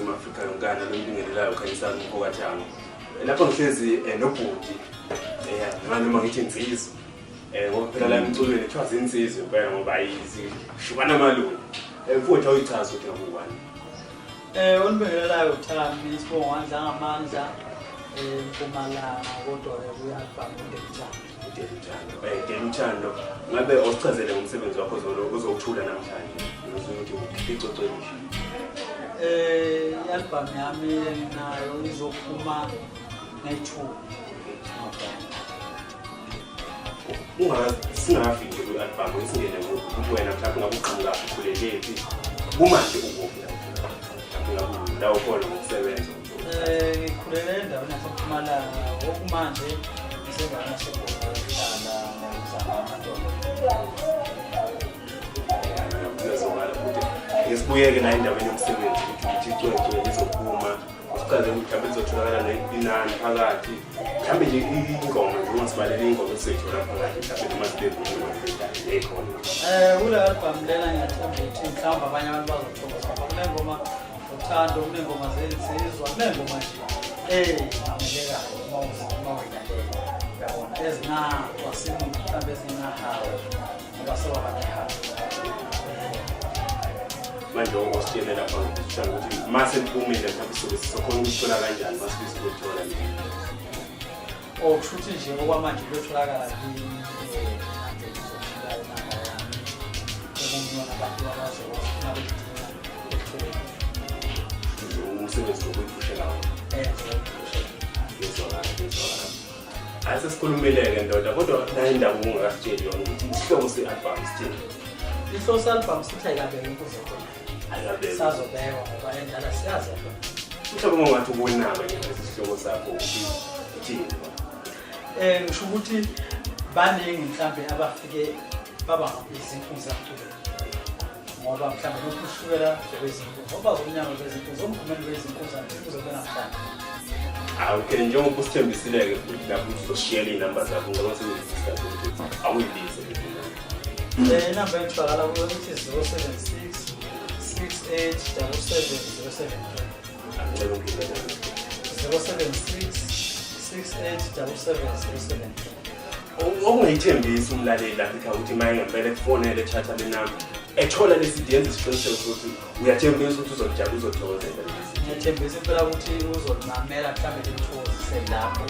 eNingizimu Afrika yonkana lombingelelayo ukhanyisa umphakathi wangu. Lapho ngihlezi nobhuti noma ngithi insizwa ngoba phela la emculweni kuthiwa zinsizwa impela ngoba ayizishubana amalungu futhi awuyichaza ukuthi ngubani. Onibingelelayo uThami isibongo wandla ngamandla Mpumalanga kodwa kuyabhanga Udeluthando ngabe usichazele ngomsebenzi wakho ozowuthula namhlanje ukuthi ukhiphe i-album yami enginayo izophuma nge-2 singafiki kwi-album isingene ngokuthi wena mhlawumbe ngabe uqhamuka ukhulelephi kumanje ukuphi la ukhona ngokusebenza ngikhulele endaweni yaseMpumalanga okumanje ngisengana sekhona ngizama ngisibuyeke la endaweni yomsebenzi ukuthi icwecwe lizophuma usiqale mhlawumbe lizotholakala nebinani phakathi mhlawumbe nje ingoma nje sibalele ingoma esethola phakathi mhlawumbe noma sibebuyile ekhona kule album lena ngiyathemba ukuthi mhlawumbe abanye abantu bazothokoza kunengoma uthando kunengoma zensizwa kunengoma nje amelekayo mawuyilalela yabona ezinakwasini mhlawumbe ezinahawe ngoba sewabanehawe manje ositshele lapha ukuthi mase liphumile mhlawumbe sokhona ukuthola kanjani mase sizothola kushuthi nje okwamanje kuyotholakala umsebenzi wokuyiphushela ayisesikhulumeleke ndoda kodwa nayo indaba ungakasitsheli yona ukuthi isihlobo se-album sithini. Isihlobo se-album sithi ayikabekwa ukuze khona sazobekwa ngoba endala siyazi mhlawumbe ungathi ubonaka nje isihlobo sakho uthini ngisho ukuthi baningi mhlawumbe abafike baba izinkundla zakulo ngoba mhlawumbe nokushukela kwezinkundla ngoba zomnyango kwezinkundla zomkhumeni kwezinkundla uzobena mhlawumbe okay njengoba usithembisileke futhi lapho uzoshare inamba zakho ngoba sengizisa ukuthi awuyibize inamba etholakala kuyo ithi 076 68 77 ongayithembisa umlaleli lapha ukuthi maye ngempela kufonele thatha le namba ethola lesi yenza isiqiniseko ukuthi uyathembisa ukuthi uzojabula uzothokozela lesi ngiyathembisa impela ukuthi uzonamela mhlawumbe lithokozise lapho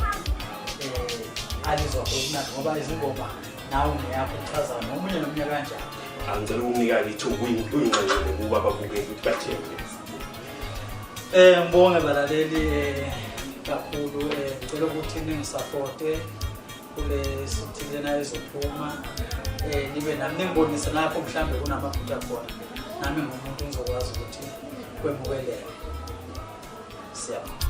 alizokuna ngoba izingoma nawe ngiyakho uchaza nomunye nomunye kanjani angicela ukunika ithuba uyingqayele kuba babukele ukuthi bathembise ngibonge balaleli kakhulu ngicela ukuthi ningisupporte kule sithilena ezophuma nibe nami ningibonise lapho mhlambe kunamaphutha khona nami ngumuntu ngizokwazi ukuthi kwemukeleke siyabonga.